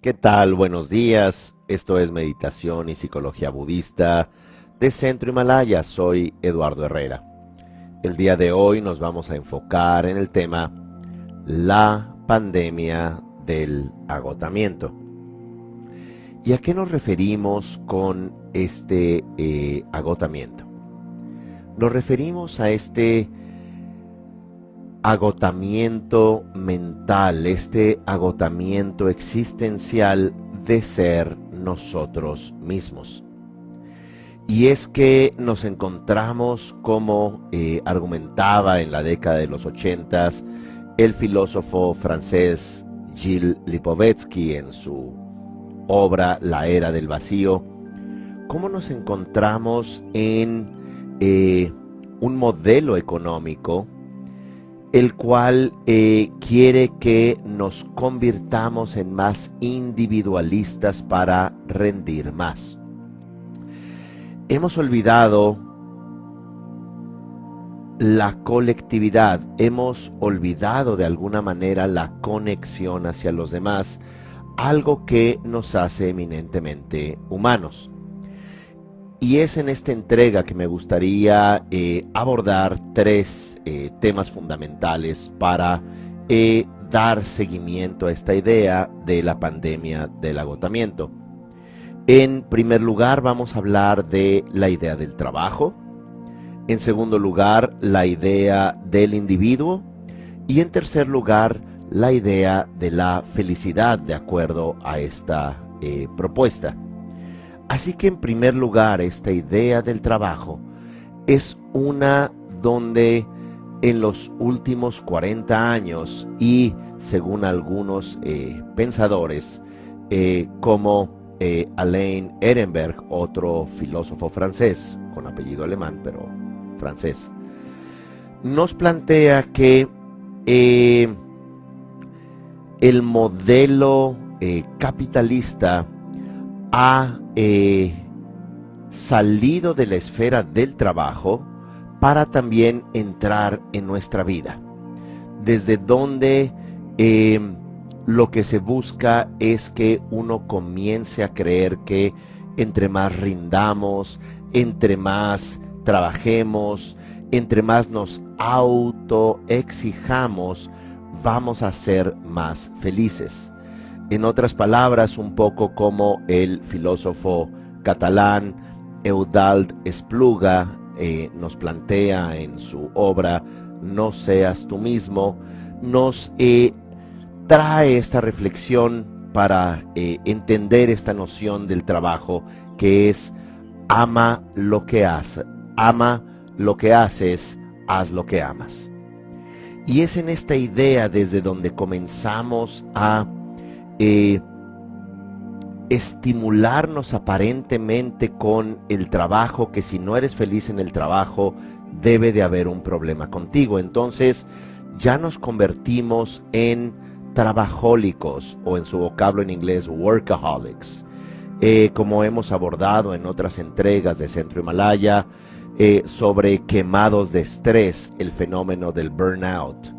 ¿Qué tal? Buenos días. Esto es Meditación y Psicología Budista de Centro Himalaya. Soy Eduardo Herrera. El día de hoy nos vamos a enfocar en el tema la pandemia del agotamiento. ¿Y a qué nos referimos con este agotamiento? Nos referimos a este agotamiento mental, este agotamiento existencial de ser nosotros mismos. Y es que nos encontramos, como argumentaba en la década de los 80 el filósofo francés Gilles Lipovetsky en su obra La Era del Vacío, cómo nos encontramos en un modelo económico el cual quiere que nos convirtamos en más individualistas para rendir más. Hemos olvidado la colectividad, hemos olvidado de alguna manera la conexión hacia los demás, algo que nos hace eminentemente humanos. Y es en esta entrega que me gustaría abordar tres temas fundamentales para dar seguimiento a esta idea de la pandemia del agotamiento. En primer lugar, vamos a hablar de la idea del trabajo. En segundo lugar, la idea del individuo. Y en tercer lugar, la idea de la felicidad de acuerdo a esta propuesta. Así que en primer lugar, esta idea del trabajo es una donde en los últimos 40 años y según algunos pensadores como Alain Ehrenberg, otro filósofo francés con apellido alemán pero francés, nos plantea que el modelo capitalista ha salido de la esfera del trabajo para también entrar en nuestra vida, desde donde lo que se busca es que uno comience a creer que entre más rindamos, entre más trabajemos, entre más nos autoexijamos, vamos a ser más felices. En otras palabras, un poco como el filósofo catalán Eudald Espluga nos plantea en su obra No seas tú mismo, nos trae esta reflexión para entender esta noción del trabajo, que es ama lo que haces, haz lo que amas. Y es en esta idea desde donde comenzamos a estimularnos aparentemente con el trabajo, que si no eres feliz en el trabajo, debe de haber un problema contigo. Entonces ya nos convertimos en trabajólicos, o en su vocablo en inglés, workaholics, como hemos abordado en otras entregas de Centro Himalaya, sobre quemados de estrés, el fenómeno del burnout,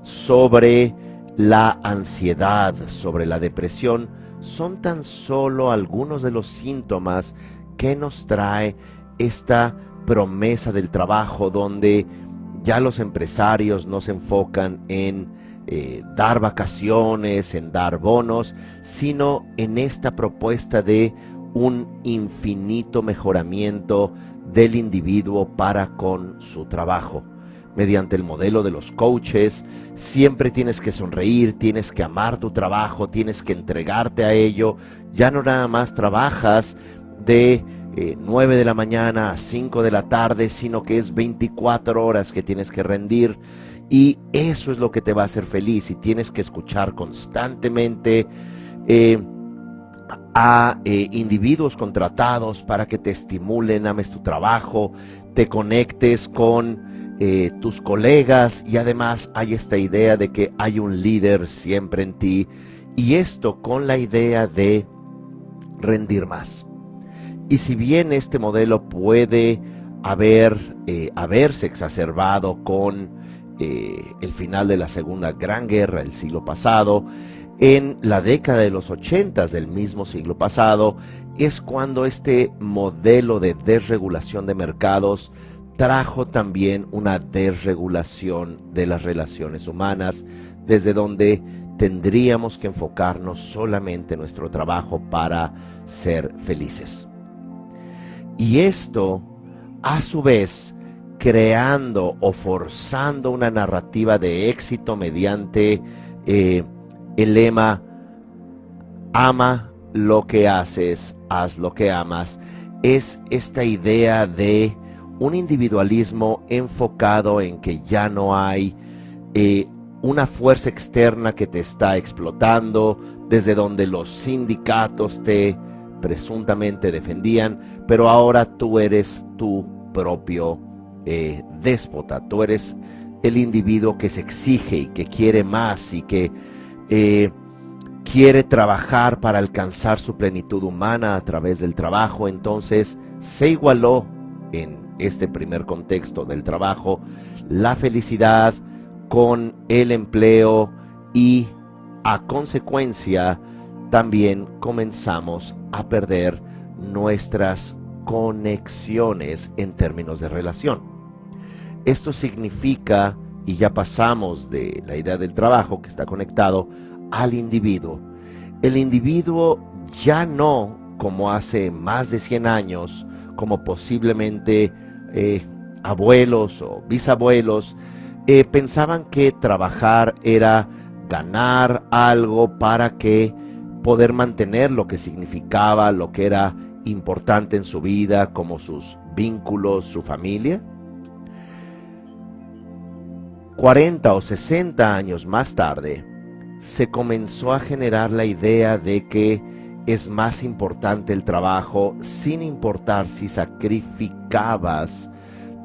sobre la ansiedad, sobre la depresión, son tan solo algunos de los síntomas que nos trae esta promesa del trabajo, donde ya los empresarios no se enfocan en dar vacaciones, en dar bonos, sino en esta propuesta de un infinito mejoramiento del individuo para con su trabajo. Mediante el modelo de los coaches, siempre tienes que sonreír, tienes que amar tu trabajo, tienes que entregarte a ello. Ya no nada más trabajas de 9 de la mañana a 5 de la tarde, sino que es 24 horas que tienes que rendir, y eso es lo que te va a hacer feliz. Y tienes que escuchar constantemente a individuos contratados para que te estimulen, ames tu trabajo, te conectes con tus colegas, y además hay esta idea de que hay un líder siempre en ti, y esto con la idea de rendir más. Y si bien este modelo puede haberse exacerbado con el final de la Segunda Gran Guerra el siglo pasado, En la década de los 80 del mismo siglo pasado es cuando este modelo de desregulación de mercados trajo también una desregulación de las relaciones humanas, desde donde tendríamos que enfocarnos solamente en nuestro trabajo para ser felices. Y esto, a su vez, creando o forzando una narrativa de éxito mediante el lema ama lo que haces, haz lo que amas, es esta idea de un individualismo enfocado en que ya no hay una fuerza externa que te está explotando, desde donde los sindicatos te presuntamente defendían, pero ahora tú eres tu propio déspota, tú eres el individuo que se exige y que quiere más y que quiere trabajar para alcanzar su plenitud humana a través del trabajo. Entonces se igualó en este primer contexto del trabajo la felicidad con el empleo y a consecuencia también comenzamos a perder nuestras conexiones en términos de relación. Esto significa, y ya pasamos de la idea del trabajo que está conectado al individuo. El individuo ya no, como hace más de 100 años, como posiblemente abuelos o bisabuelos, pensaban que trabajar era ganar algo para que poder mantener lo que significaba, lo que era importante en su vida, como sus vínculos, su familia. 40 o 60 años más tarde, se comenzó a generar la idea de que es más importante el trabajo, sin importar si sacrificabas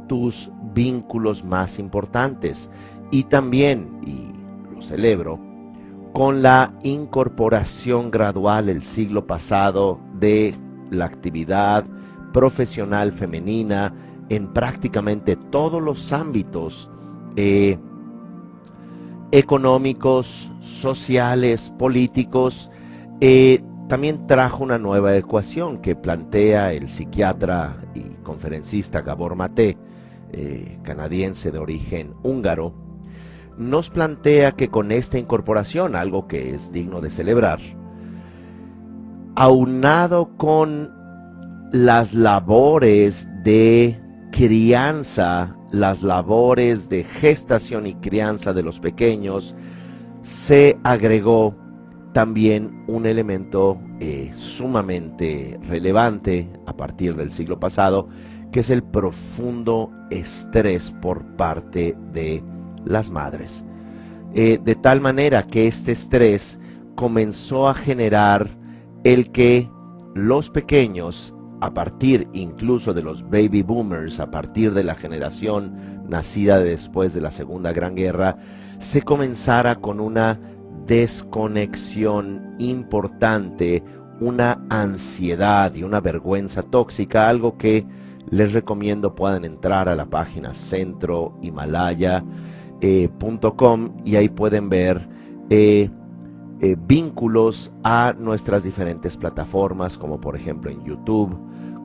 tus vínculos más importantes. Y también, y lo celebro, con la incorporación gradual el siglo pasado de la actividad profesional femenina en prácticamente todos los ámbitos económicos, sociales, políticos, también trajo una nueva ecuación que plantea el psiquiatra y conferencista Gabor Maté, canadiense de origen húngaro. Nos plantea que con esta incorporación, algo que es digno de celebrar, aunado con las labores de crianza, las labores de gestación y crianza de los pequeños, se agregó también un elemento sumamente relevante a partir del siglo pasado, que es el profundo estrés por parte de las madres. De tal manera que este estrés comenzó a generar el que los pequeños, a partir incluso de los baby boomers, a partir de la generación nacida después de la Segunda Gran Guerra, se comenzara con una desconexión importante, una ansiedad y una vergüenza tóxica, algo que les recomiendo puedan entrar a la página centrohimalaya.com y ahí pueden ver vínculos a nuestras diferentes plataformas, como por ejemplo en YouTube,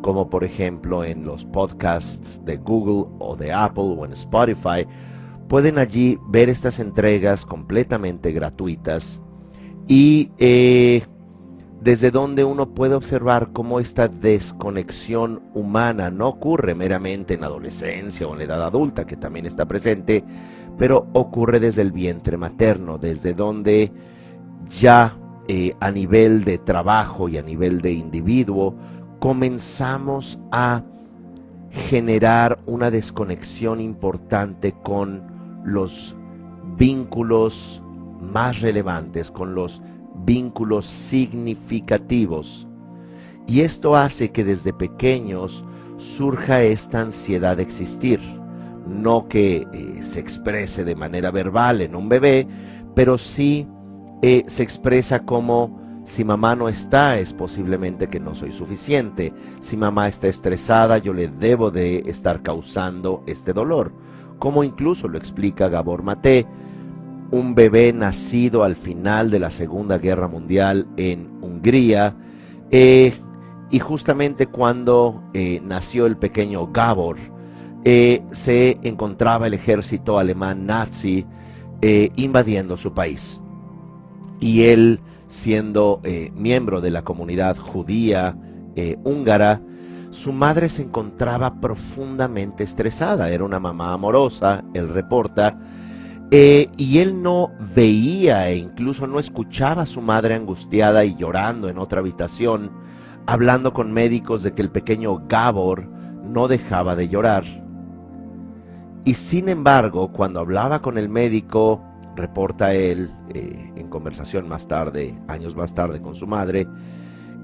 como por ejemplo en los podcasts de Google o de Apple o en Spotify. Pueden allí ver estas entregas completamente gratuitas y desde donde uno puede observar cómo esta desconexión humana no ocurre meramente en la adolescencia o en la edad adulta, que también está presente, pero ocurre desde el vientre materno, desde donde ya a nivel de trabajo y a nivel de individuo comenzamos a generar una desconexión importante con los vínculos más relevantes, con los vínculos significativos. Y esto hace que desde pequeños surja esta ansiedad de existir, no que se exprese de manera verbal en un bebé, pero sí se expresa como: si mamá no está, es posiblemente que no soy suficiente. Si mamá está estresada, yo le debo de estar causando este dolor. Como incluso lo explica Gabor Maté, un bebé nacido al final de la Segunda Guerra Mundial en Hungría, y justamente cuando nació el pequeño Gábor, se encontraba el ejército alemán nazi invadiendo su país. Y él, siendo miembro de la comunidad judía húngara, su madre se encontraba profundamente estresada. Era una mamá amorosa, él reporta, y él no veía e incluso no escuchaba a su madre angustiada y llorando en otra habitación, hablando con médicos de que el pequeño Gábor no dejaba de llorar. Y sin embargo, cuando hablaba con el médico, reporta él, en conversación más tarde, años más tarde con su madre,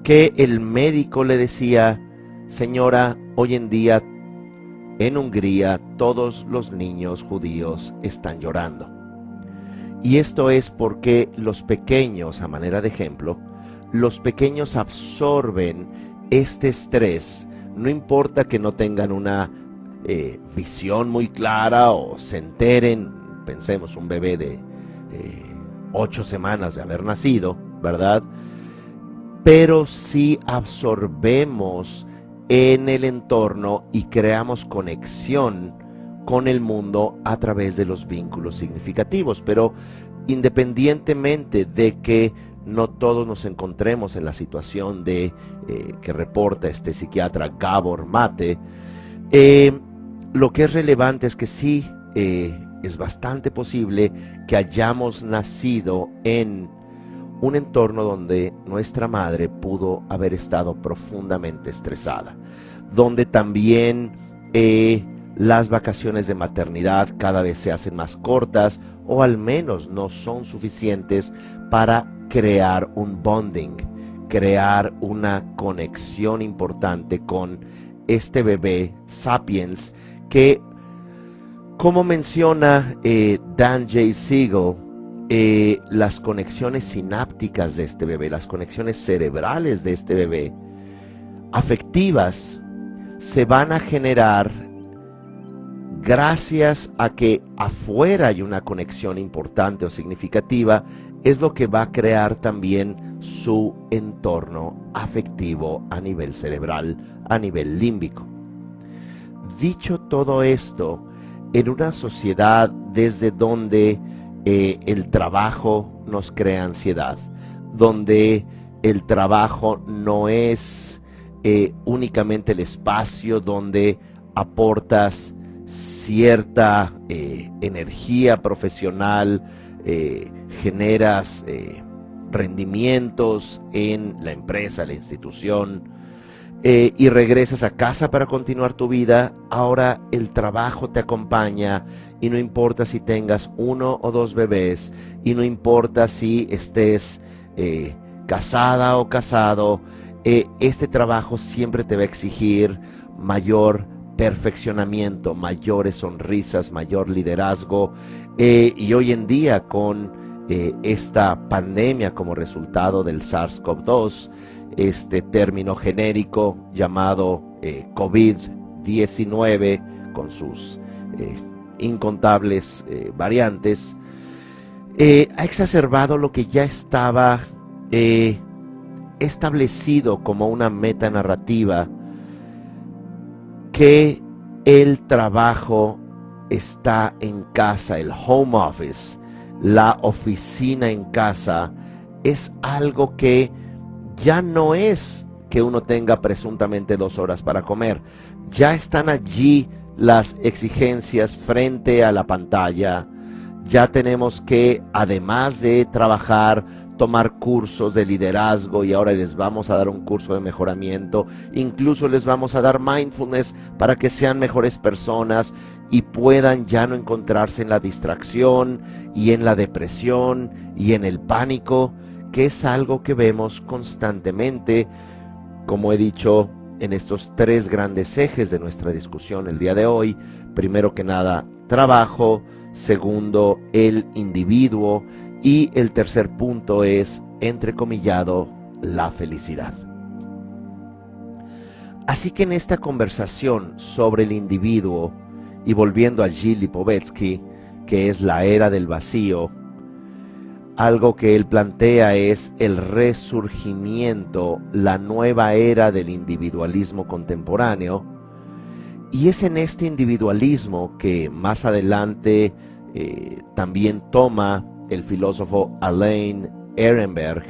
que el médico le decía: señora, hoy en día en Hungría todos los niños judíos están llorando. Y esto es porque los pequeños, a manera de ejemplo, los pequeños absorben este estrés, no importa que no tengan una visión muy clara o se enteren. Pensemos, un bebé de 8 semanas de haber nacido, ¿verdad? Pero si absorbemos en el entorno y creamos conexión con el mundo a través de los vínculos significativos. Pero independientemente de que no todos nos encontremos en la situación de que reporta este psiquiatra Gábor Mate, lo que es relevante es que sí es bastante posible que hayamos nacido en un entorno donde nuestra madre pudo haber estado profundamente estresada, donde también las vacaciones de maternidad cada vez se hacen más cortas, o al menos no son suficientes para crear un bonding, crear una conexión importante con este bebé sapiens que, como menciona Dan J. Siegel, las conexiones sinápticas de este bebé, las conexiones cerebrales de este bebé, afectivas, se van a generar gracias a que afuera hay una conexión importante o significativa. Es lo que va a crear también su entorno afectivo a nivel cerebral, a nivel límbico. Dicho todo esto, en una sociedad desde donde el trabajo nos crea ansiedad, donde el trabajo no es únicamente el espacio donde aportas cierta energía profesional, generas rendimientos en la empresa, la institución, y regresas a casa para continuar tu vida. Ahora el trabajo te acompaña, y no importa si tengas 1 o 2 bebés, y no importa si estés casada o casado, este trabajo siempre te va a exigir mayor perfeccionamiento, mayores sonrisas, mayor liderazgo, y hoy en día con esta pandemia como resultado del SARS-CoV-2, este término genérico llamado COVID-19 con sus incontables variantes, ha exacerbado lo que ya estaba establecido como una metanarrativa, que el trabajo está en casa, el home office, la oficina en casa, es algo que ya no es que uno tenga presuntamente 2 horas para comer. Ya están allí las exigencias frente a la pantalla. Ya tenemos que, además de trabajar, tomar cursos de liderazgo, y ahora les vamos a dar un curso de mejoramiento, incluso les vamos a dar mindfulness para que sean mejores personas y puedan ya no encontrarse en la distracción y en la depresión y en el pánico, que es algo que vemos constantemente, como he dicho, en estos 3 grandes ejes de nuestra discusión el día de hoy. Primero que nada, trabajo; segundo, el individuo; y el tercer punto es, entrecomillado, la felicidad. Así que en esta conversación sobre el individuo, y volviendo a Gilles Lipovetsky, que es la era del vacío, algo que él plantea es el resurgimiento, la nueva era del individualismo contemporáneo. Y es en este individualismo que más adelante también toma el filósofo Alain Ehrenberg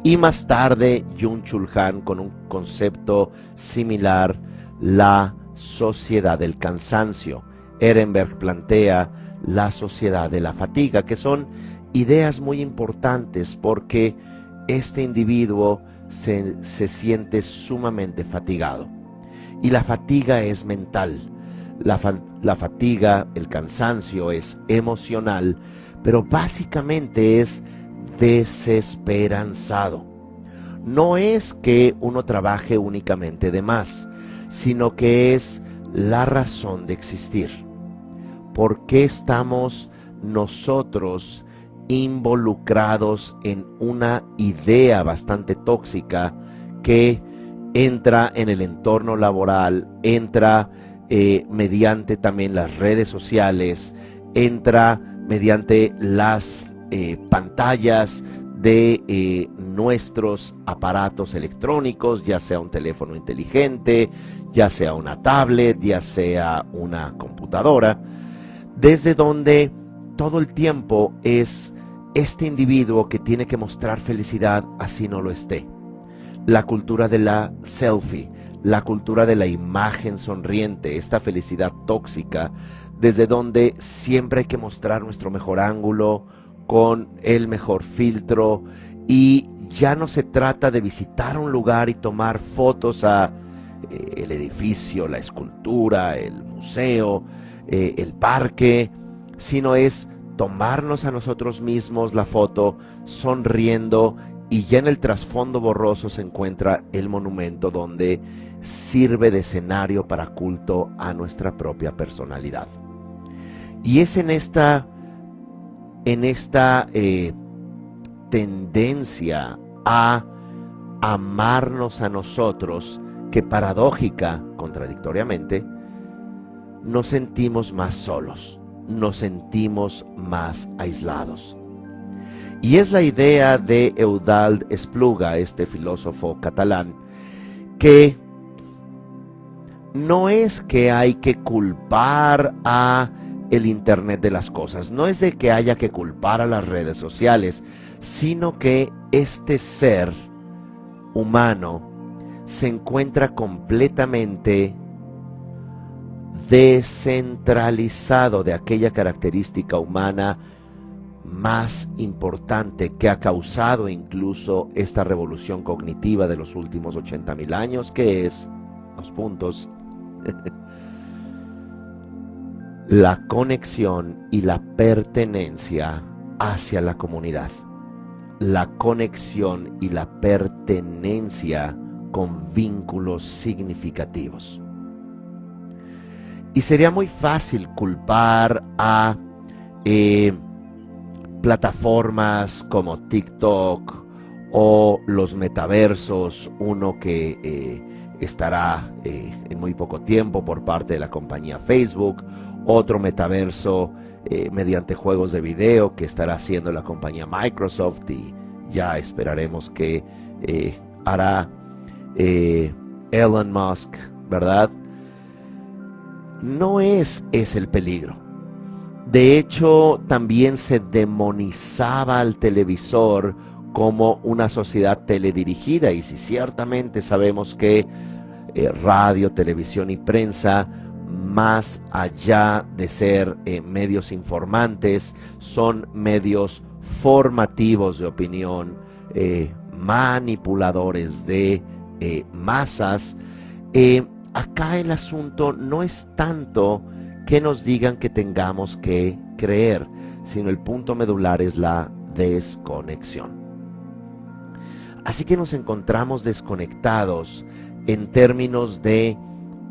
y más tarde Byung-Chul Han con un concepto similar, la sociedad del cansancio. Ehrenberg plantea la sociedad de la fatiga, que son ideas muy importantes porque este individuo se siente sumamente fatigado. Y la fatiga es mental, la fatiga, el cansancio es emocional, pero básicamente es desesperanzado. No es que uno trabaje únicamente de más, sino que es la razón de existir. ¿Por qué estamos nosotros involucrados en una idea bastante tóxica que entra en el entorno laboral, entra mediante también las redes sociales, entra mediante las pantallas de nuestros aparatos electrónicos, ya sea un teléfono inteligente, ya sea una tablet, ya sea una computadora, desde donde todo el tiempo es este individuo que tiene que mostrar felicidad así no lo esté. La cultura de la selfie, la cultura de la imagen sonriente, esta felicidad tóxica, desde donde siempre hay que mostrar nuestro mejor ángulo, con el mejor filtro, y ya no se trata de visitar un lugar y tomar fotos a el edificio, la escultura, el museo, el parque, sino es tomarnos a nosotros mismos la foto sonriendo, y ya en el trasfondo borroso se encuentra el monumento donde sirve de escenario para culto a nuestra propia personalidad. Y es en esta tendencia a amarnos a nosotros que paradójica, contradictoriamente, nos sentimos más solos, nos sentimos más aislados. Y es la idea de Eudald Espluga, este filósofo catalán, que no es que hay que culpar a el Internet de las cosas, no es de que haya que culpar a las redes sociales, sino que este ser humano se encuentra completamente descentralizado de aquella característica humana más importante que ha causado incluso esta revolución cognitiva de los últimos 80,000 años, que es, dos puntos, la conexión y la pertenencia hacia la comunidad. La conexión y la pertenencia con vínculos significativos. Y sería muy fácil culpar a plataformas como TikTok o los metaversos, uno que estará en muy poco tiempo por parte de la compañía Facebook, otro metaverso mediante juegos de video que estará haciendo la compañía Microsoft, y ya esperaremos que hará Elon Musk, ¿verdad? No es ese el peligro. De hecho, también se demonizaba al televisor como una sociedad teledirigida, y si ciertamente sabemos que radio, televisión y prensa, más allá de ser medios informantes, son medios formativos de opinión, manipuladores de masas. Acá el asunto no es tanto que nos digan que tengamos que creer, sino el punto medular es la desconexión. Así que nos encontramos desconectados en términos de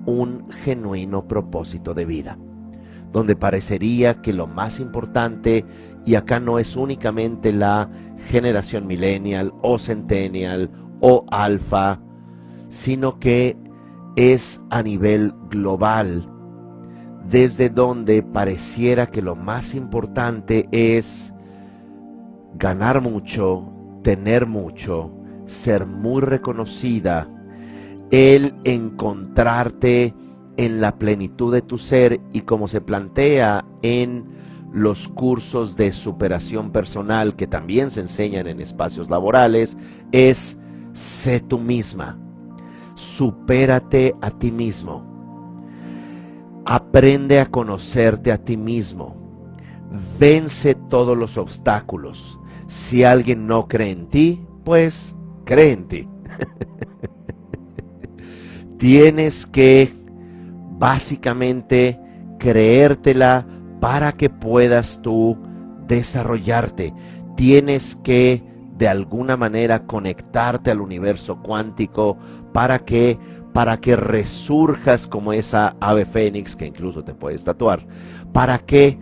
un genuino propósito de vida, donde parecería que lo más importante, y acá no es únicamente la generación millennial o centennial o alfa, sino que es a nivel global, desde donde pareciera que lo más importante es ganar mucho, tener mucho, ser muy reconocida, el encontrarte en la plenitud de tu ser, y como se plantea en los cursos de superación personal que también se enseñan en espacios laborales, es: sé tú misma, supérate a ti mismo, aprende a conocerte a ti mismo, vence todos los obstáculos. Si alguien no cree en ti, pues cree en ti. Tienes que básicamente creértela para que puedas tú desarrollarte. Tienes que de alguna manera conectarte al universo cuántico para que resurjas como esa ave fénix, que incluso te puedes tatuar. Para que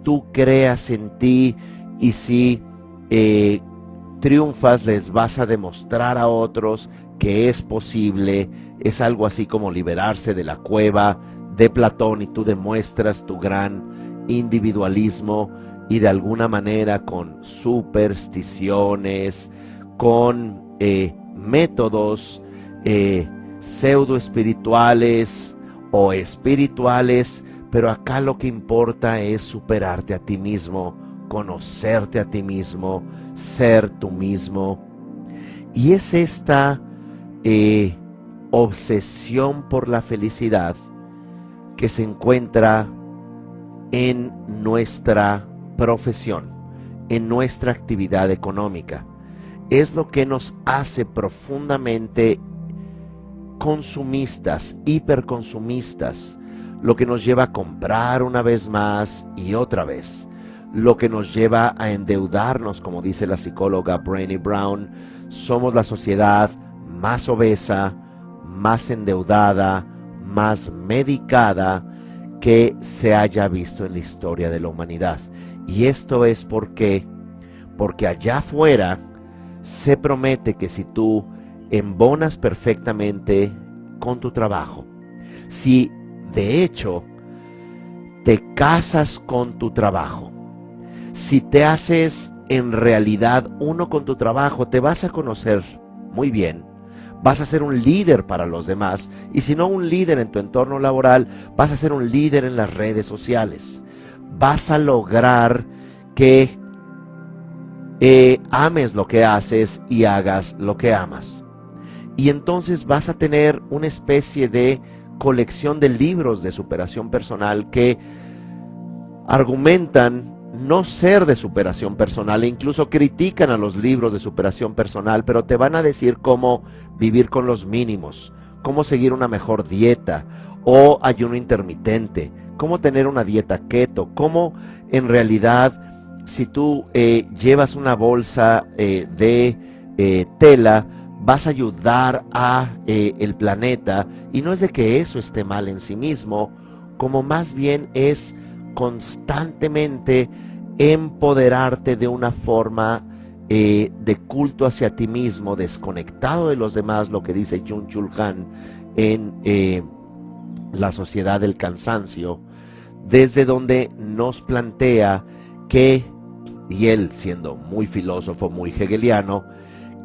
tú creas en ti, y si triunfas, les vas a demostrar a otros que es posible. Es algo así como liberarse de la cueva de Platón, y tú demuestras tu gran individualismo, y de alguna manera con supersticiones, con métodos pseudo espirituales o espirituales, pero acá lo que importa es superarte a ti mismo, conocerte a ti mismo, ser tú mismo. Y es esta obsesión por la felicidad que se encuentra en nuestra profesión, en nuestra actividad económica. Es lo que nos hace profundamente consumistas, hiperconsumistas, lo que nos lleva a comprar una vez más y otra vez, lo que nos lleva a endeudarnos, como dice la psicóloga Brené Brown. Somos la sociedad más obesa, más endeudada, más medicada que se haya visto en la historia de la humanidad. Y esto es porque allá afuera se promete que si tú embonas perfectamente con tu trabajo, si de hecho te casas con tu trabajo, si te haces en realidad uno con tu trabajo, te vas a conocer muy bien, vas a ser un líder para los demás, y si no un líder en tu entorno laboral, vas a ser un líder en las redes sociales. Vas a lograr que ames lo que haces y hagas lo que amas. Y entonces vas a tener una especie de colección de libros de superación personal que argumentan no ser de superación personal, e incluso critican a los libros de superación personal, pero te van a decir cómo vivir con los mínimos, cómo seguir una mejor dieta o ayuno intermitente, cómo tener una dieta keto, cómo en realidad si tú llevas una bolsa de tela, vas a ayudar a el planeta. Y no es de que eso esté mal en sí mismo, como más bien es constantemente empoderarte de una forma de culto hacia ti mismo, desconectado de los demás, lo que dice Byung-Chul Han en La Sociedad del Cansancio, desde donde nos plantea que, y él siendo muy filósofo, muy hegeliano,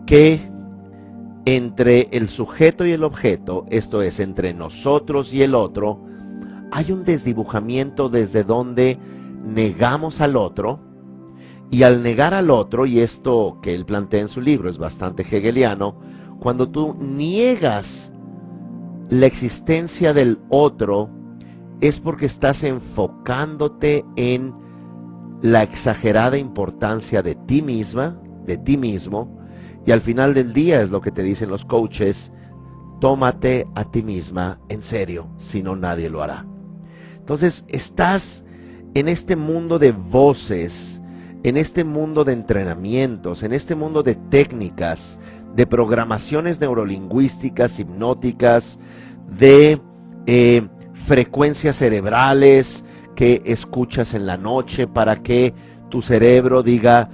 que entre el sujeto y el objeto, esto es, entre nosotros y el otro, hay un desdibujamiento desde donde negamos al otro, y al negar al otro, y esto que él plantea en su libro es bastante hegeliano, cuando tú niegas la existencia del otro, es porque estás enfocándote en la exagerada importancia de ti misma, de ti mismo, y al final del día es lo que te dicen los coaches: tómate a ti misma en serio, si no nadie lo hará. Entonces estás en este mundo de voces, en este mundo de entrenamientos, en este mundo de técnicas, de programaciones neurolingüísticas, hipnóticas, de frecuencias cerebrales que escuchas en la noche para que tu cerebro diga: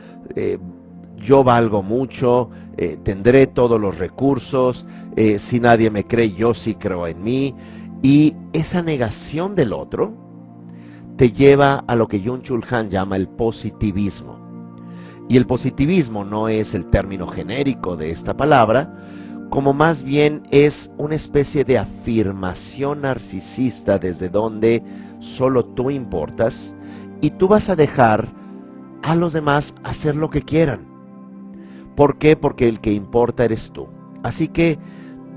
yo valgo mucho, tendré todos los recursos, si nadie me cree, yo sí creo en mí. Y esa negación del otro te lleva a lo que Byung-Chul Han llama el positivismo. Y el positivismo no es el término genérico de esta palabra, como más bien es una especie de afirmación narcisista desde donde solo tú importas y tú vas a dejar a los demás hacer lo que quieran. ¿Por qué? Porque el que importa eres tú. Así que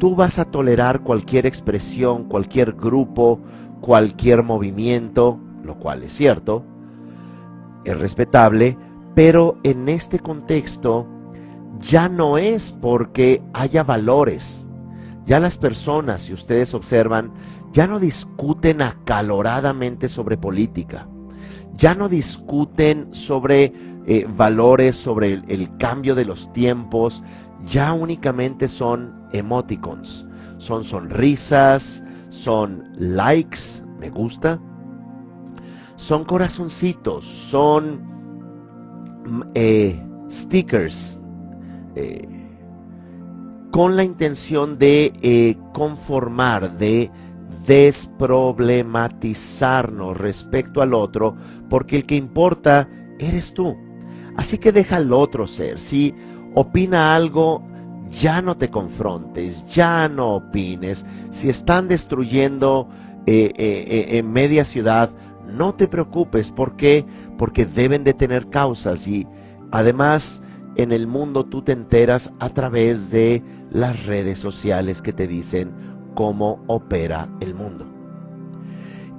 tú vas a tolerar cualquier expresión, cualquier grupo, cualquier movimiento, lo cual es cierto, es respetable, pero en este contexto ya no es porque haya valores. Ya las personas, si ustedes observan, ya no discuten acaloradamente sobre política. Ya no discuten sobre valores, sobre el cambio de los tiempos. Ya únicamente son emoticons, son sonrisas, son likes, me gusta, son corazoncitos, son stickers, con la intención de conformar, de desproblematizarnos respecto al otro, porque el que importa eres tú. Así que deja al otro ser. Si opina algo, ya no te confrontes, ya no opines. Si están destruyendo en media ciudad, no te preocupes. ¿Por qué? Porque deben de tener causas y además en el mundo tú te enteras a través de las redes sociales que te dicen cómo opera el mundo.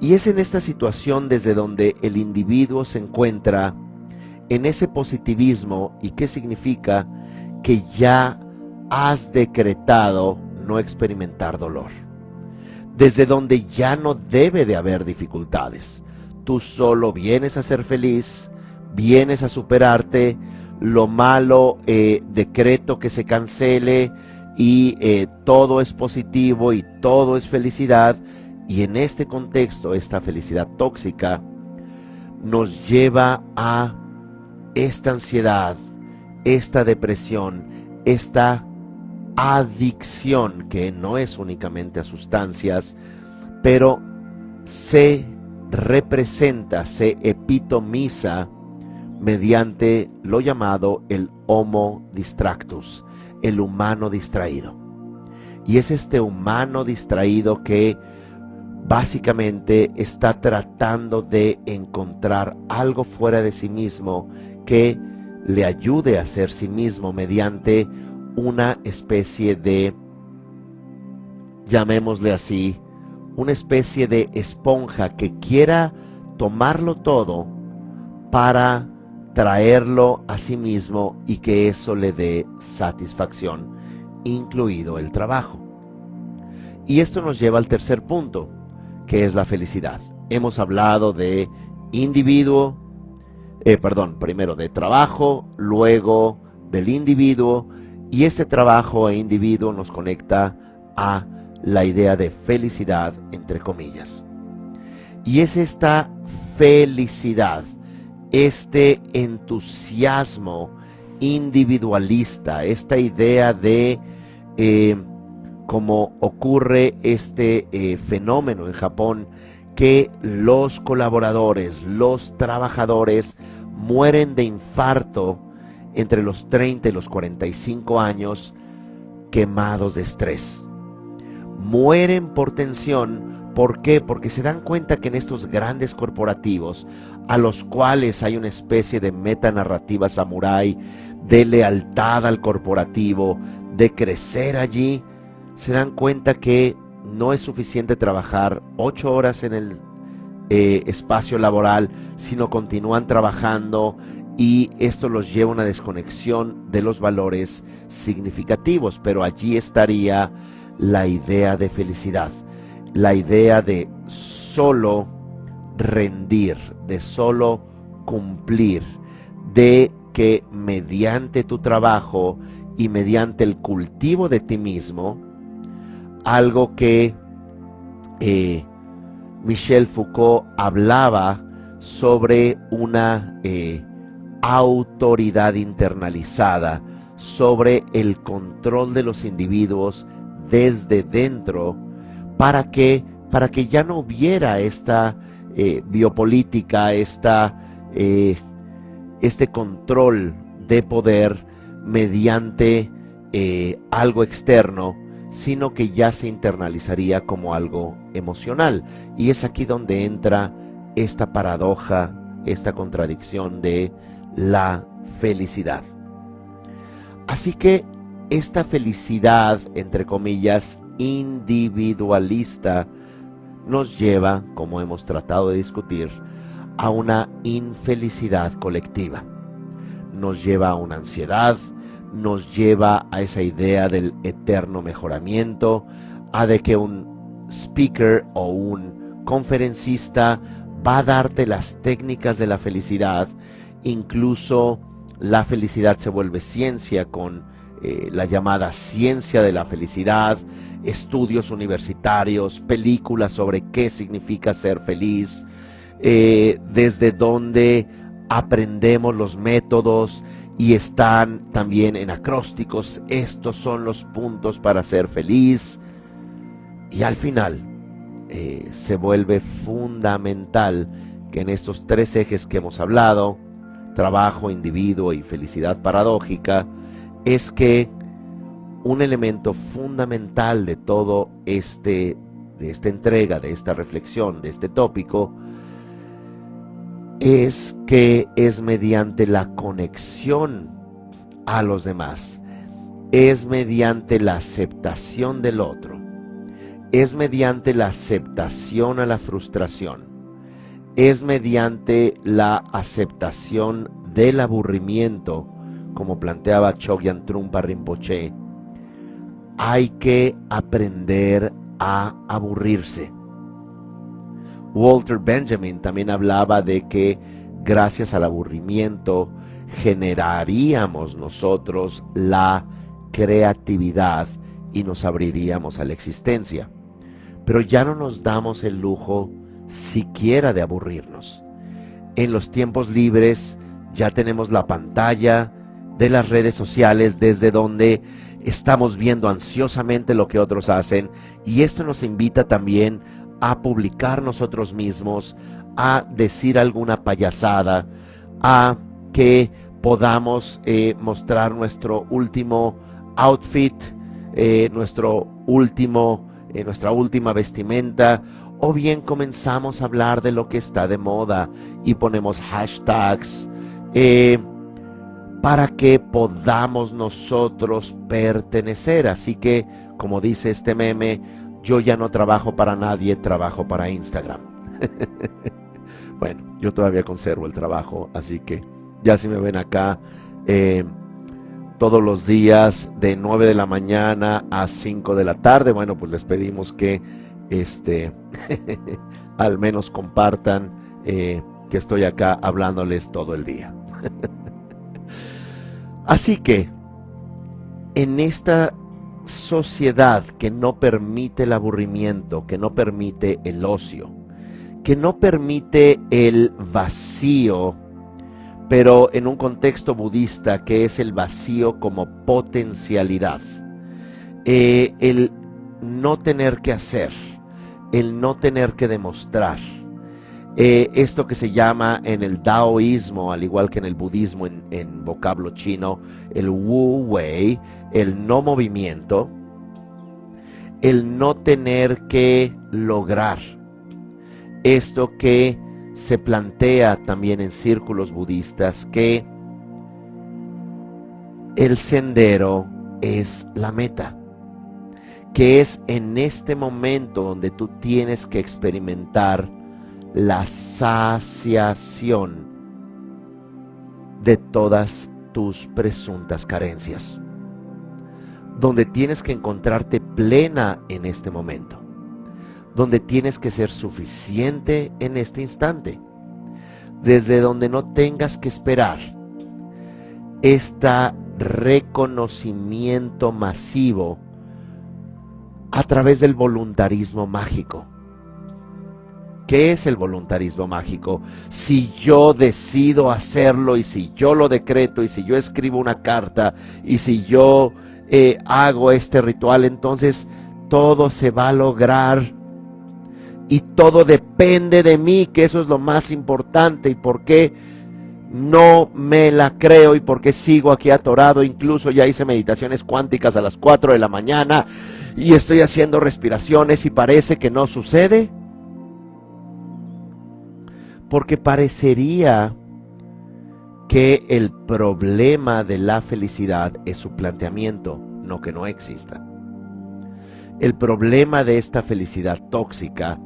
Y es en esta situación desde donde el individuo se encuentra en ese positivismo. ¿Y qué significa? Que ya has decretado no experimentar dolor. Desde donde ya no debe de haber dificultades. Tú solo vienes a ser feliz, vienes a superarte, lo malo decreto que se cancele y todo es positivo y todo es felicidad. Y en este contexto, esta felicidad tóxica nos lleva a esta ansiedad, esta depresión, esta adicción que no es únicamente a sustancias, pero se representa, se epitomiza mediante lo llamado el homo distractus, el humano distraído. Y es este humano distraído que básicamente está tratando de encontrar algo fuera de sí mismo que le ayude a ser sí mismo mediante una especie de, llamémosle así, una especie de esponja que quiera tomarlo todo para traerlo a sí mismo y que eso le dé satisfacción, incluido el trabajo. Y esto nos lleva al tercer punto, que es la felicidad. Hemos hablado de individuo, primero de trabajo, luego del individuo, y este trabajo e individuo nos conecta a la idea de felicidad, entre comillas. Y es esta felicidad, este entusiasmo individualista, esta idea de como ocurre este fenómeno en Japón, que los colaboradores, los trabajadores mueren de infarto entre los 30 y los 45 años, quemados de estrés. Mueren por tensión. ¿Por qué? Porque se dan cuenta que en estos grandes corporativos, a los cuales hay una especie de metanarrativa samurái, de lealtad al corporativo, de crecer allí, se dan cuenta que no es suficiente trabajar 8 horas en el espacio laboral, sino continúan trabajando y esto los lleva a una desconexión de los valores significativos. Pero allí estaría la idea de felicidad, la idea de solo rendir, de solo cumplir, de que mediante tu trabajo y mediante el cultivo de ti mismo, algo que Michel Foucault hablaba sobre una autoridad internalizada, sobre el control de los individuos desde dentro, para que ya no hubiera esta biopolítica, este control de poder mediante algo externo, sino que ya se internalizaría como algo emocional. Y es aquí donde entra esta paradoja, esta contradicción de la felicidad. Así que esta felicidad, entre comillas, individualista, nos lleva, como hemos tratado de discutir, a una infelicidad colectiva. Nos lleva a una ansiedad, nos lleva a esa idea del eterno mejoramiento, a de que un speaker o un conferencista va a darte las técnicas de la felicidad. Incluso la felicidad se vuelve ciencia con la llamada ciencia de la felicidad, estudios universitarios, películas sobre qué significa ser feliz, desde donde aprendemos los métodos y están también en acrósticos. Estos son los puntos para ser feliz. Y al final se vuelve fundamental que en estos tres ejes que hemos hablado, trabajo, individuo y felicidad paradójica, es que un elemento fundamental de todo de esta entrega, de esta reflexión, de este tópico, es que es mediante la conexión a los demás, es mediante la aceptación del otro, es mediante la aceptación a la frustración, es mediante la aceptación del aburrimiento, como planteaba Chogyam Trungpa Rinpoche. Hay que aprender a aburrirse. Walter Benjamin también hablaba de que gracias al aburrimiento generaríamos nosotros la creatividad y nos abriríamos a la existencia. Pero ya no nos damos el lujo siquiera de aburrirnos. En los tiempos libres ya tenemos la pantalla de las redes sociales desde donde estamos viendo ansiosamente lo que otros hacen, y esto nos invita también a publicar nosotros mismos, a decir alguna payasada, a que podamos mostrar nuestro último outfit, nuestra última vestimenta, o bien comenzamos a hablar de lo que está de moda y ponemos hashtags para que podamos nosotros pertenecer. Así que, como dice este meme, yo ya no trabajo para nadie, trabajo para Instagram. Bueno, yo todavía conservo el trabajo, así que ya si me ven acá todos los días de 9 de la mañana a 5 de la tarde, bueno, pues les pedimos que al menos compartan que estoy acá hablándoles todo el día. Así que en esta sociedad que no permite el aburrimiento, que no permite el ocio, que no permite el vacío, pero en un contexto budista que es el vacío como potencialidad, el no tener que hacer, el no tener que demostrar, esto que se llama en el taoísmo, al igual que en el budismo en vocablo chino, el wu wei, el no movimiento, el no tener que lograr, esto que se plantea también en círculos budistas, que el sendero es la meta, que es en este momento donde tú tienes que experimentar la saciación de todas tus presuntas carencias, donde tienes que encontrarte plena en este momento, donde tienes que ser suficiente en este instante, desde donde no tengas que esperar este reconocimiento masivo a través del voluntarismo mágico. ¿Qué es el voluntarismo mágico? Si yo decido hacerlo, y si yo lo decreto, y si yo escribo una carta, y si yo hago este ritual, entonces todo se va a lograr y todo depende de mí, que eso es lo más importante. ¿Y por qué no me la creo y por qué sigo aquí atorado. Incluso ya hice meditaciones cuánticas a las 4 de la mañana y estoy haciendo respiraciones y parece que no sucede. Porque parecería que el problema de la felicidad es su planteamiento, no que no exista. El problema de esta felicidad tóxica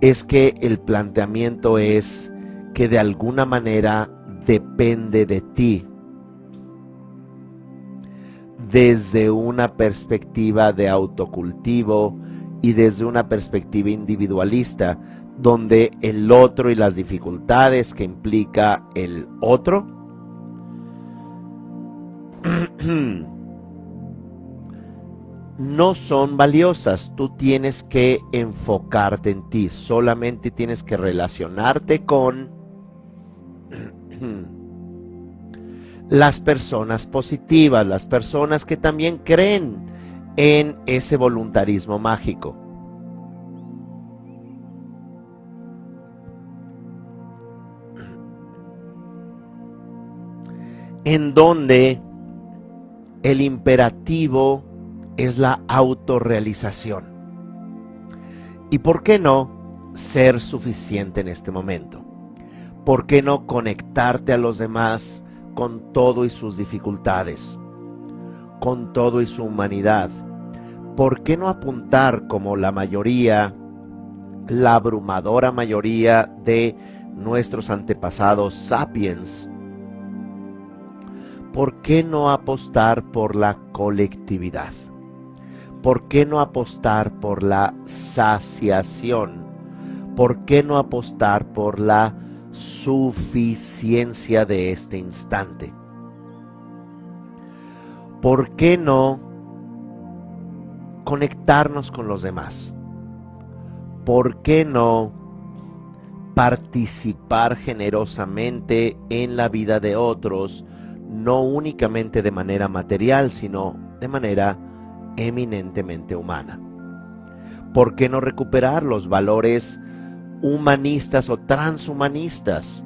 es que el planteamiento es que de alguna manera depende de ti, desde una perspectiva de autocultivo y desde una perspectiva individualista, donde el otro y las dificultades que implica el otro no son valiosas. Tú tienes que enfocarte en ti, solamente tienes que relacionarte con las personas positivas, las personas que también creen en ese voluntarismo mágico. En donde el imperativo es la autorrealización. ¿Y por qué no ser suficiente en este momento? ¿Por qué no conectarte a los demás con todo y sus dificultades, con todo y su humanidad? ¿Por qué no apuntar como la mayoría, la abrumadora mayoría de nuestros antepasados sapiens? ¿Por qué no apostar por la colectividad? ¿Por qué no apostar por la saciación? ¿Por qué no apostar por la suficiencia de este instante? ¿Por qué no conectarnos con los demás? ¿Por qué no participar generosamente en la vida de otros? No únicamente de manera material, sino de manera eminentemente humana. ¿Por qué no recuperar los valores humanistas o transhumanistas?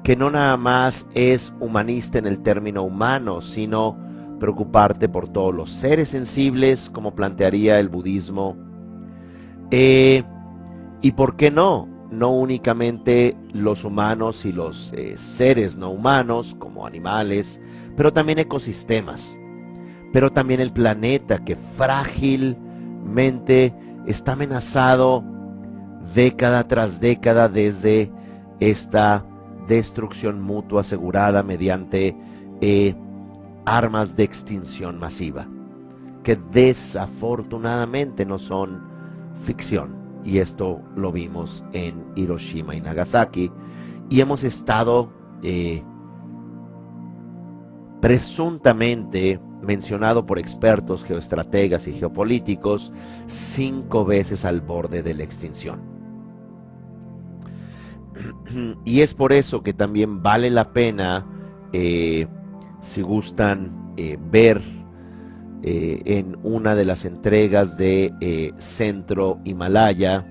Que no nada más es humanista en el término humano, sino preocuparte por todos los seres sensibles, como plantearía el budismo. ¿Y por qué no? No únicamente los humanos y los seres no humanos, como animales, pero también ecosistemas, pero también el planeta que frágilmente está amenazado década tras década desde esta destrucción mutua asegurada mediante armas de extinción masiva, que desafortunadamente no son ficción. Y esto lo vimos en Hiroshima y Nagasaki. Y hemos estado presuntamente mencionado por expertos, geoestrategas y geopolíticos 5 veces al borde de la extinción. Y es por eso que también vale la pena, si gustan ver en una de las entregas de Centro Himalaya,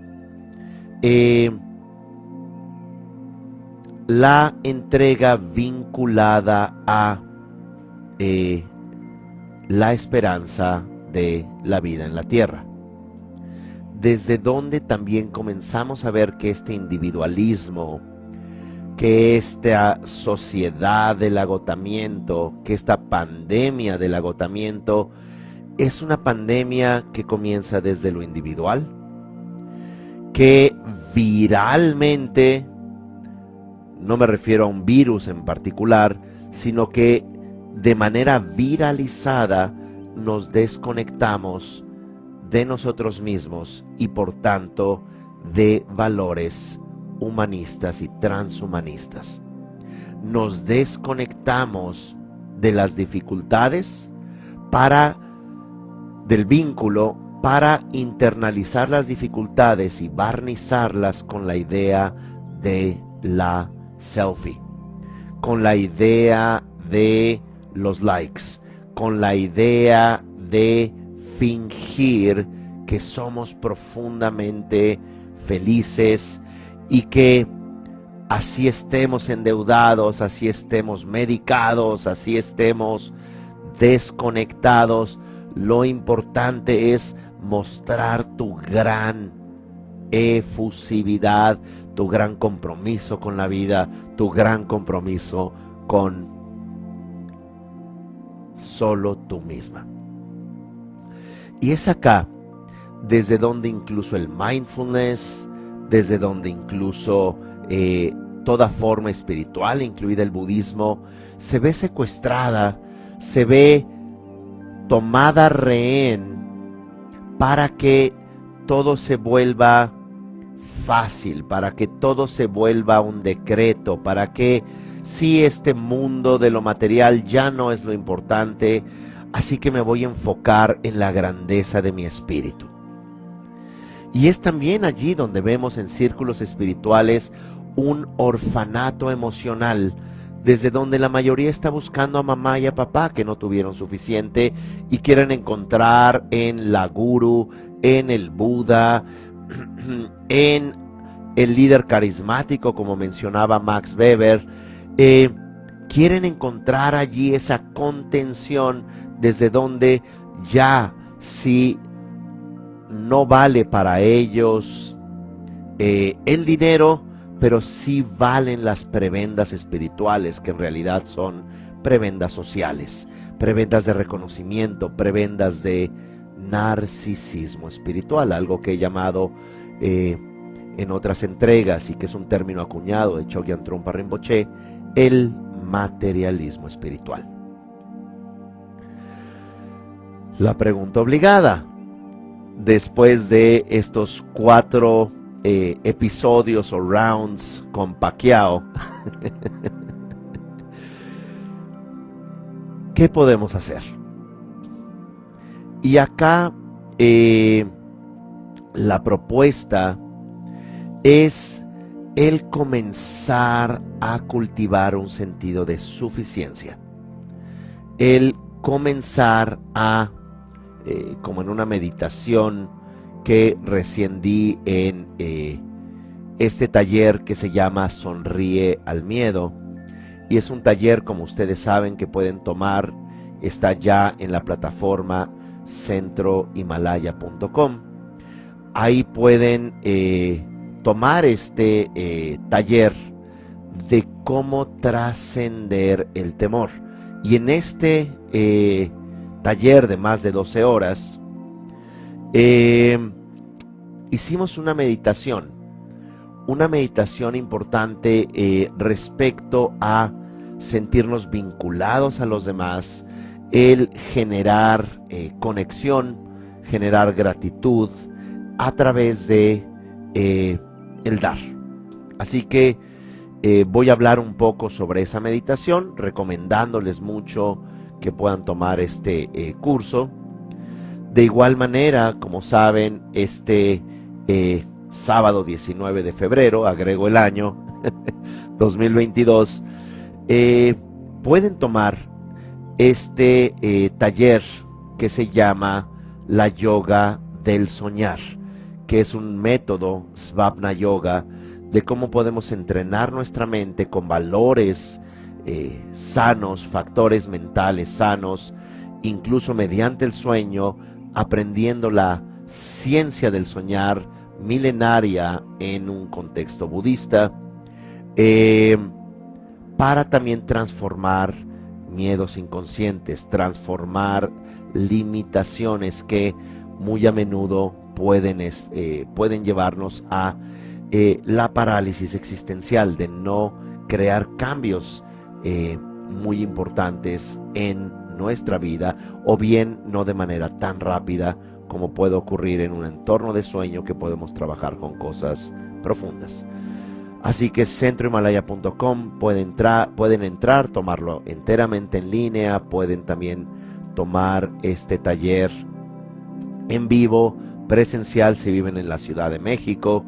la entrega vinculada a la esperanza de la vida en la Tierra, desde donde también comenzamos a ver que este individualismo, que esta sociedad del agotamiento, que esta pandemia del agotamiento es una pandemia que comienza desde lo individual, que viralmente, no me refiero a un virus en particular, sino que de manera viralizada nos desconectamos de nosotros mismos y por tanto de valores humanistas y transhumanistas. Nos desconectamos de las dificultades del vínculo para internalizar las dificultades y barnizarlas con la idea de la selfie, con la idea de los likes, con la idea de fingir que somos profundamente felices y que así estemos endeudados, así estemos medicados, así estemos desconectados, lo importante es mostrar tu gran efusividad, tu gran compromiso con la vida, tu gran compromiso con solo tú misma. Y es acá desde donde incluso el mindfulness, desde donde incluso toda forma espiritual, incluida el budismo, se ve secuestrada, se ve tomada rehén para que todo se vuelva fácil, para que todo se vuelva un decreto, para que si este mundo de lo material ya no es lo importante, así que me voy a enfocar en la grandeza de mi espíritu. Y es también allí donde vemos en círculos espirituales un orfanato emocional, desde donde la mayoría está buscando a mamá y a papá que no tuvieron suficiente y quieren encontrar en la guru, en el Buda, en el líder carismático, como mencionaba Max Weber. Quieren encontrar allí esa contención desde donde ya si no vale para ellos el dinero, pero sí valen las prebendas espirituales, que en realidad son prebendas sociales, prebendas de reconocimiento, prebendas de narcisismo espiritual, algo que he llamado en otras entregas y que es un término acuñado de Chogyam Trungpa Rinpoche, el materialismo espiritual. La pregunta obligada, después de estos 4 episodios o rounds con Pacquiao, ¿qué podemos hacer? Y acá la propuesta es el comenzar a cultivar un sentido de suficiencia, el comenzar a, como en una meditación que recién di en este taller que se llama Sonríe al Miedo, y es un taller, como ustedes saben, que pueden tomar, está ya en la plataforma centrohimalaya.com. Ahí pueden tomar este taller de cómo trascender el temor. Y en este taller de más de 12 horas, hicimos una meditación importante respecto a sentirnos vinculados a los demás, el generar conexión, generar gratitud a través de el dar. Así que voy a hablar un poco sobre esa meditación, recomendándoles mucho que puedan tomar este curso. De igual manera, como saben, este sábado 19 de febrero, agrego el año 2022, pueden tomar este taller que se llama la yoga del soñar, que es un método Svapna Yoga de cómo podemos entrenar nuestra mente con valores sanos, factores mentales sanos, incluso mediante el sueño, aprendiendo la ciencia del soñar milenaria en un contexto budista, para también transformar miedos inconscientes, transformar limitaciones que muy a menudo pueden llevarnos a la parálisis existencial de no crear cambios muy importantes en nuestra vida, o bien no de manera tan rápida como puede ocurrir en un entorno de sueño, que podemos trabajar con cosas profundas. Así que centrohimalaya.com pueden entrar, tomarlo enteramente en línea, pueden también tomar este taller en vivo, presencial si viven en la Ciudad de México.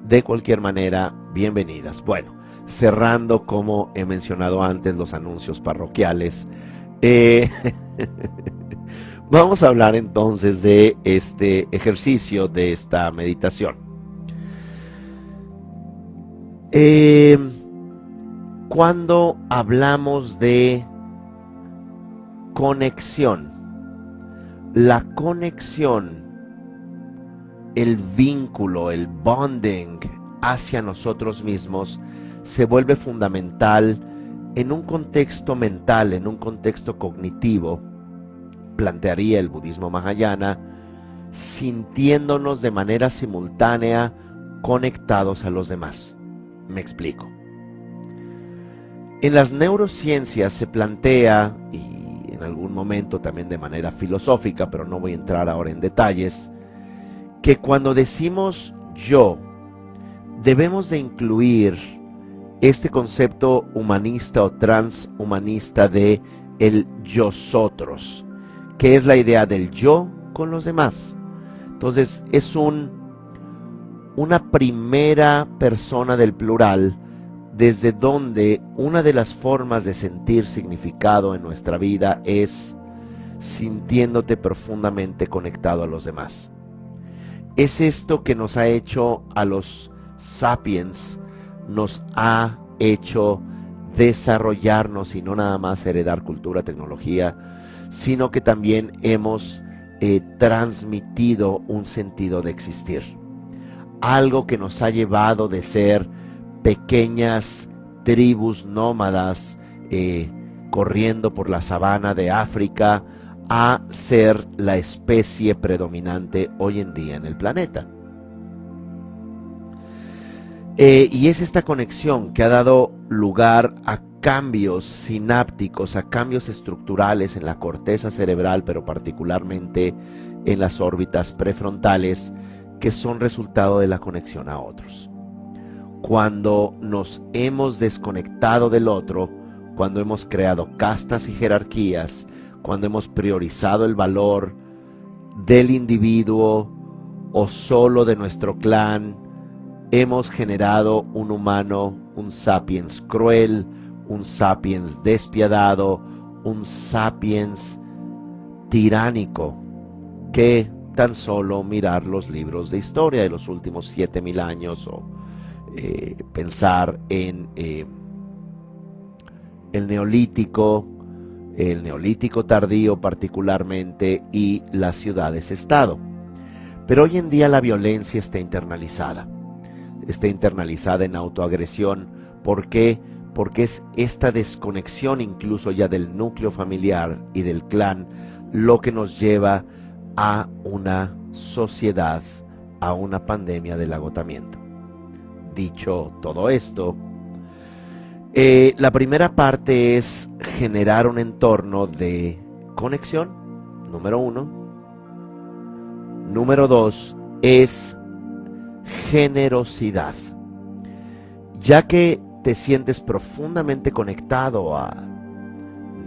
De cualquier manera, bienvenidas. Bueno, cerrando, como he mencionado antes, los anuncios parroquiales, vamos a hablar entonces de este ejercicio, de esta meditación. Cuando hablamos de conexión, la conexión, el vínculo, el bonding hacia nosotros mismos se vuelve fundamental en un contexto mental, en un contexto cognitivo, plantearía el budismo mahayana, sintiéndonos de manera simultánea conectados a los demás. Me explico. En las neurociencias se plantea, y en algún momento también de manera filosófica, pero no voy a entrar ahora en detalles, que cuando decimos yo, debemos de incluir este concepto humanista o transhumanista de el yosotros, que es la idea del yo con los demás. Entonces es una primera persona del plural, desde donde una de las formas de sentir significado en nuestra vida es sintiéndote profundamente conectado a los demás. Es esto que nos ha hecho a los sapiens, nos ha hecho desarrollarnos y no nada más heredar cultura, tecnología, sino que también hemos transmitido un sentido de existir. Algo que nos ha llevado de ser pequeñas tribus nómadas corriendo por la sabana de África a ser la especie predominante hoy en día en el planeta. Y es esta conexión que ha dado lugar a cambios sinápticos, a cambios estructurales en la corteza cerebral, pero particularmente en las órbitas prefrontales, que son resultado de la conexión a otros. Cuando nos hemos desconectado del otro, cuando hemos creado castas y jerarquías, cuando hemos priorizado el valor del individuo o solo de nuestro clan, hemos generado un humano, un sapiens cruel, un sapiens despiadado, un sapiens tiránico, que tan solo mirar los libros de historia de los últimos 7000 años o pensar en el neolítico tardío particularmente y las ciudades-estado. Pero hoy en día la violencia está internalizada en autoagresión. ¿Por qué? Porque es esta desconexión incluso ya del núcleo familiar y del clan lo que nos lleva a una sociedad, a una pandemia del agotamiento. Dicho todo esto, la primera parte es generar un entorno de conexión, número 1. Número 2 es generosidad. Ya que te sientes profundamente conectado a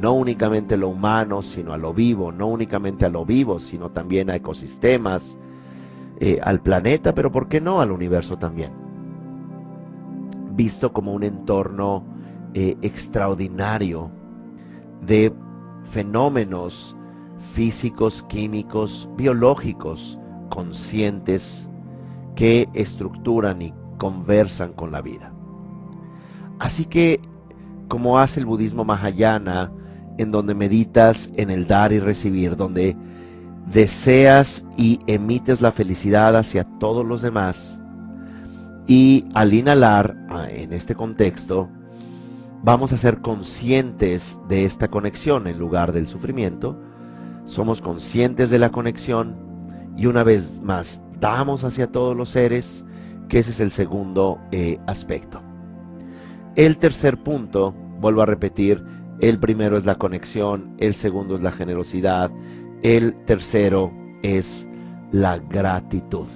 no únicamente lo humano, sino a lo vivo, no únicamente a lo vivo, sino también a ecosistemas, al planeta, pero ¿por qué no al universo también? Visto como un entorno extraordinario de fenómenos físicos, químicos, biológicos, conscientes, que estructuran y conversan con la vida. Así que, como hace el budismo mahayana, en donde meditas en el dar y recibir, donde deseas y emites la felicidad hacia todos los demás, y al inhalar, en este contexto, vamos a ser conscientes de esta conexión en lugar del sufrimiento. Somos conscientes de la conexión y una vez más damos hacia todos los seres, que ese es el segundo aspecto. El tercer punto, vuelvo a repetir, el primero es la conexión, el segundo es la generosidad, el tercero es la gratitud.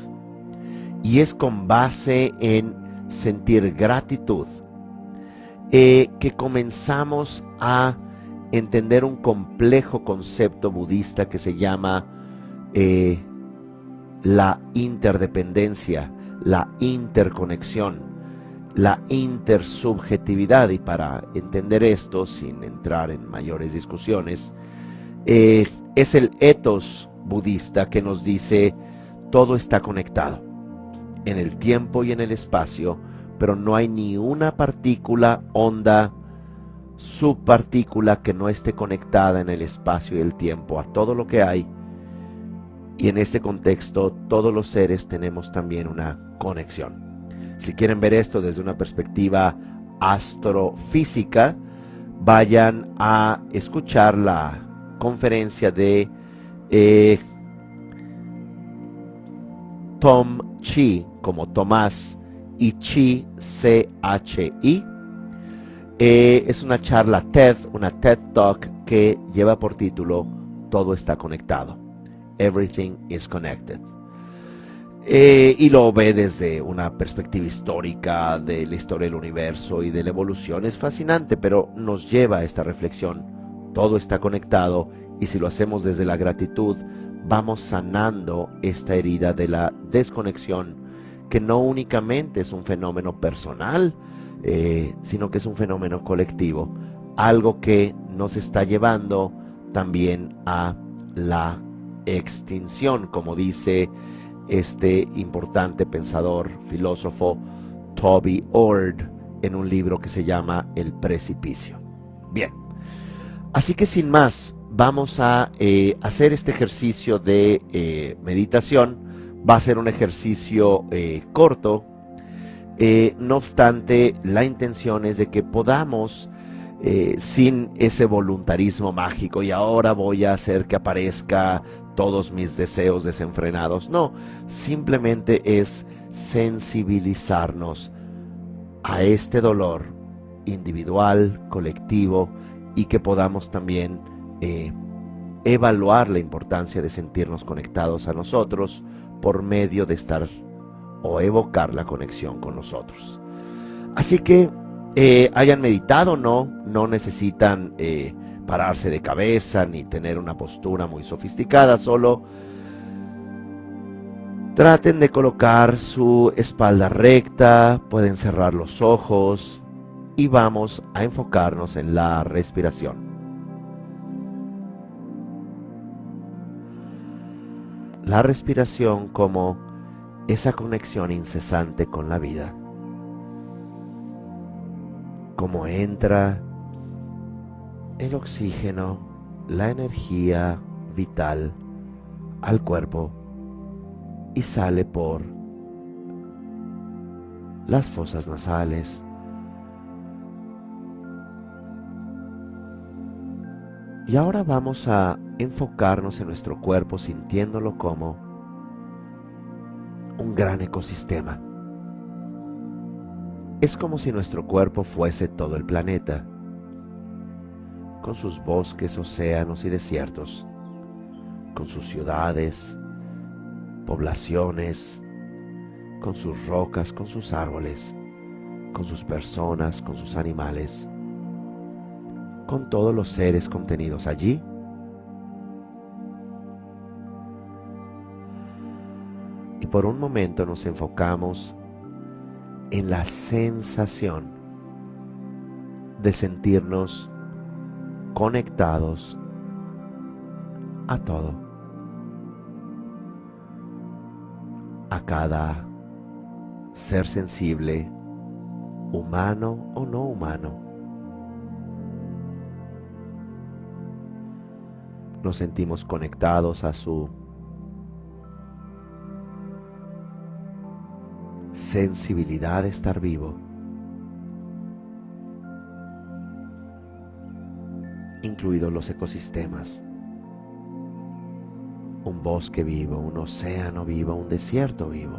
Y es con base en sentir gratitud que comenzamos a entender un complejo concepto budista que se llama la interdependencia, la interconexión, la intersubjetividad. Y para entender esto, sin entrar en mayores discusiones, es el ethos budista que nos dice todo está conectado en el tiempo y en el espacio pero no hay ni una partícula, onda, subpartícula que no esté conectada en el espacio y el tiempo a todo lo que hay. Y en este contexto, todos los seres tenemos también una conexión. Si quieren ver esto desde una perspectiva astrofísica, vayan a escuchar la conferencia de Tom Chi, como Tomás, y Chi, C-H-I. Es una charla TED, una TED Talk que lleva por título Todo está conectado. Everything is connected. Y lo ve desde una perspectiva histórica de la historia del universo y de la evolución. Es fascinante, pero nos lleva a esta reflexión. Todo está conectado, y si lo hacemos desde la gratitud, vamos sanando esta herida de la desconexión, que no únicamente es un fenómeno personal, sino que es un fenómeno colectivo, algo que nos está llevando también a la extinción, como dice este importante pensador, filósofo Toby Ord, en un libro que se llama El Precipicio. Bien, así que sin más, vamos a hacer este ejercicio de meditación. Va a ser un ejercicio corto, no obstante, la intención es de que podamos, sin ese voluntarismo mágico, y ahora voy a hacer que aparezca todos mis deseos desenfrenados. No, simplemente es sensibilizarnos a este dolor individual, colectivo, y que podamos también evaluar la importancia de sentirnos conectados a nosotros por medio de estar o evocar la conexión con nosotros. Así que hayan meditado, no necesitan pararse de cabeza ni tener una postura muy sofisticada, solo traten de colocar su espalda recta, pueden cerrar los ojos y vamos a enfocarnos en la respiración. La respiración como esa conexión incesante con la vida. Como entra el oxígeno, la energía vital al cuerpo y sale por las fosas nasales. Y ahora vamos a enfocarnos en nuestro cuerpo, sintiéndolo como un gran ecosistema. Es como si nuestro cuerpo fuese todo el planeta, con sus bosques, océanos y desiertos, con sus ciudades, poblaciones, con sus rocas, con sus árboles, con sus personas, con sus animales, con todos los seres contenidos allí. Y por un momento nos enfocamos en la sensación de sentirnos conectados a todo, a cada ser sensible, humano o no humano. Nos sentimos conectados a su sensibilidad de estar vivo, incluidos los ecosistemas, un bosque vivo, un océano vivo, un desierto vivo,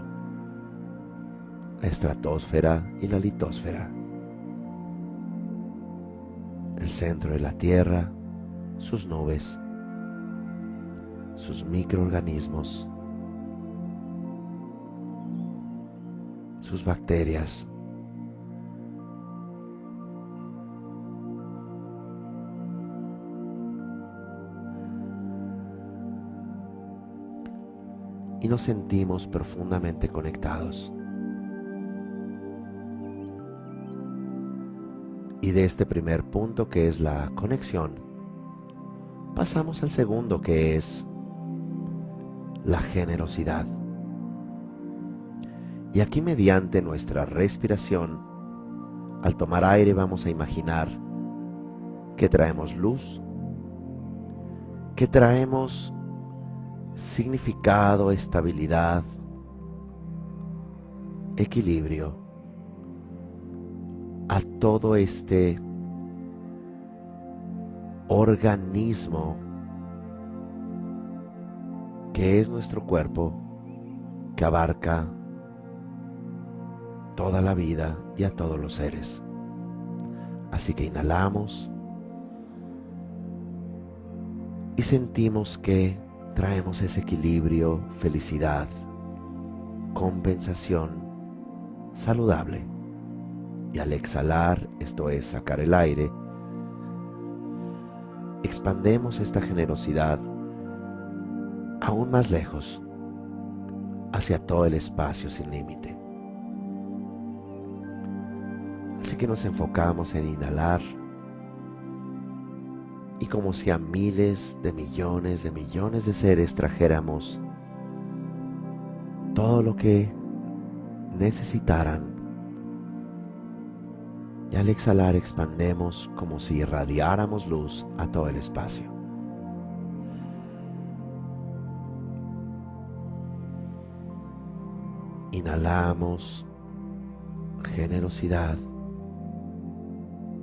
la estratosfera y la litosfera, el centro de la Tierra, sus nubes, sus microorganismos, sus bacterias, y nos sentimos profundamente conectados. Y de este primer punto, que es la conexión, pasamos al segundo, que es la generosidad. Y aquí mediante nuestra respiración, al tomar aire vamos a imaginar que traemos luz, que traemos significado, estabilidad, equilibrio a todo este organismo que es nuestro cuerpo, que abarca toda la vida y a todos los seres. Así que inhalamos y sentimos que traemos ese equilibrio, felicidad, compensación saludable. Y al exhalar, esto es sacar el aire, expandemos esta generosidad aún más lejos, hacia todo el espacio sin límite. Así que nos enfocamos en inhalar y como si a miles de millones de seres trajéramos todo lo que necesitaran. Y al exhalar expandemos como si irradiáramos luz a todo el espacio. Inhalamos generosidad,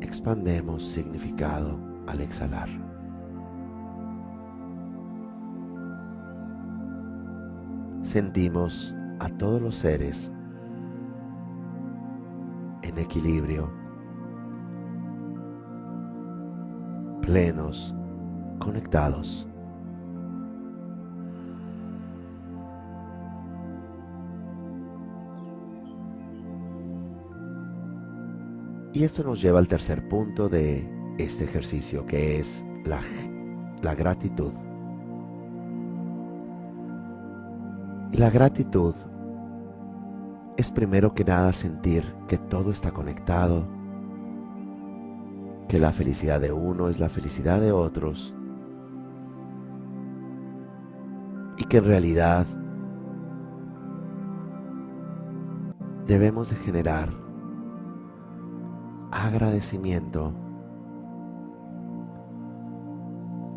expandemos significado al exhalar. Sentimos a todos los seres en equilibrio, plenos, conectados. Y esto nos lleva al tercer punto de este ejercicio, que es la gratitud. Y la gratitud es primero que nada sentir que todo está conectado, que la felicidad de uno es la felicidad de otros y que en realidad debemos de generar agradecimiento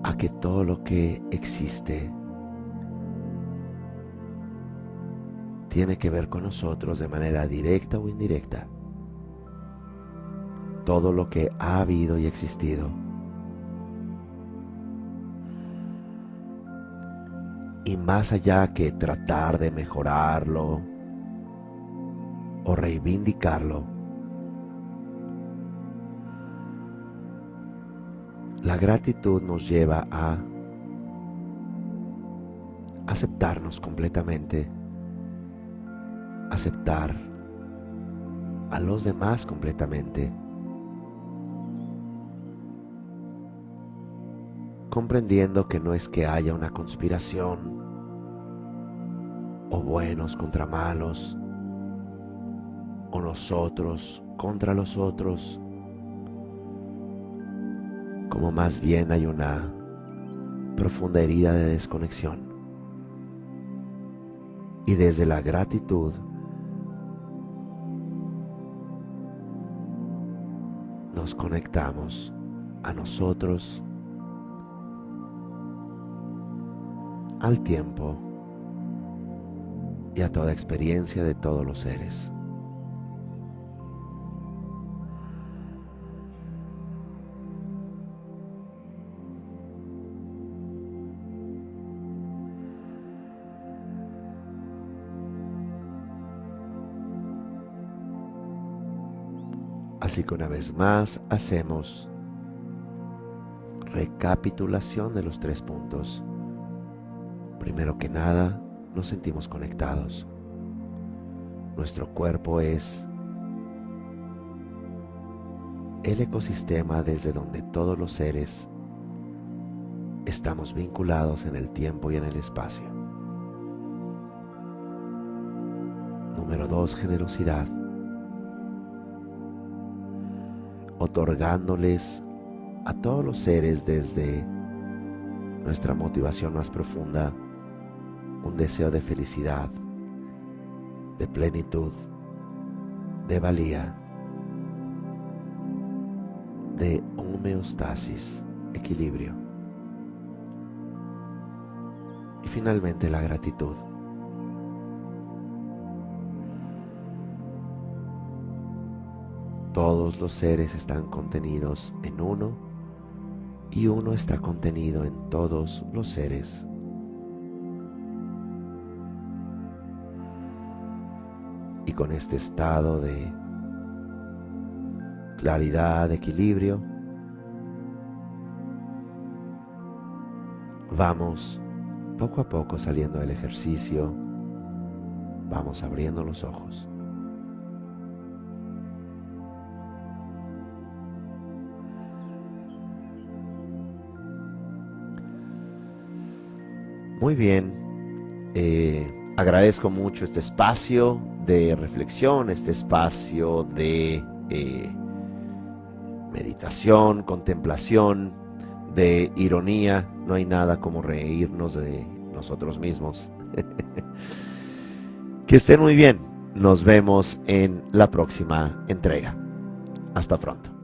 a que todo lo que existe tiene que ver con nosotros de manera directa o indirecta. Todo lo que ha habido y existido. Y más allá que tratar de mejorarlo o reivindicarlo, la gratitud nos lleva a aceptarnos completamente, aceptar a los demás completamente, comprendiendo que no es que haya una conspiración o buenos contra malos o nosotros contra los otros, como más bien hay una profunda herida de desconexión. Y desde la gratitud nos conectamos a nosotros, al tiempo y a toda experiencia de todos los seres. Así que una vez más hacemos recapitulación de los 3 puntos. Primero que nada, nos sentimos conectados. Nuestro cuerpo es el ecosistema desde donde todos los seres estamos vinculados en el tiempo y en el espacio. Número 2, generosidad. Otorgándoles a todos los seres desde nuestra motivación más profunda un deseo de felicidad, de plenitud, de valía, de homeostasis, equilibrio. Y finalmente la gratitud. Todos los seres están contenidos en uno y uno está contenido en todos los seres. Y con este estado de claridad, de equilibrio, vamos poco a poco saliendo del ejercicio, vamos abriendo los ojos. Muy bien, agradezco mucho este espacio de reflexión, este espacio de meditación, contemplación, de ironía. No hay nada como reírnos de nosotros mismos. Que estén muy bien. Nos vemos en la próxima entrega. Hasta pronto.